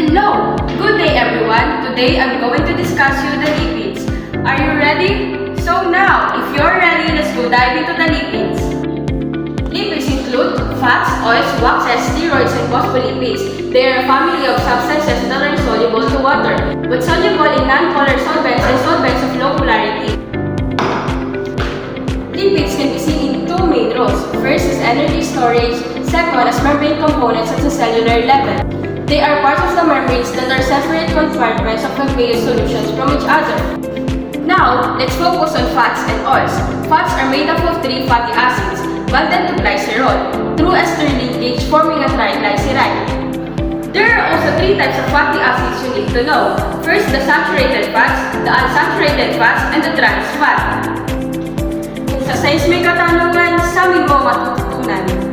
Hello! Good day everyone! Today I'm going to discuss you the lipids. Are you ready? So now, if you're ready, let's go dive into the lipids. Lipids include fats, oils, waxes, steroids, and phospholipids. They are a family of substances that are soluble to water, but soluble in non-polar solvents and solvents of low polarity. Lipids can be seen in two main roles. First is energy storage, second as membrane components at the cellular level. They are parts of the membranes that are separate compartments of aqueous solutions from each other. Now, let's focus on fats and oils. Fats are made up of three fatty acids, bonded to glycerol, through ester linkage forming a triglyceride. There are also three types of fatty acids you need to know. First, the saturated fats, the unsaturated fats, and the trans fat. Kung sa science may katanungan, sa amin mo matututunan.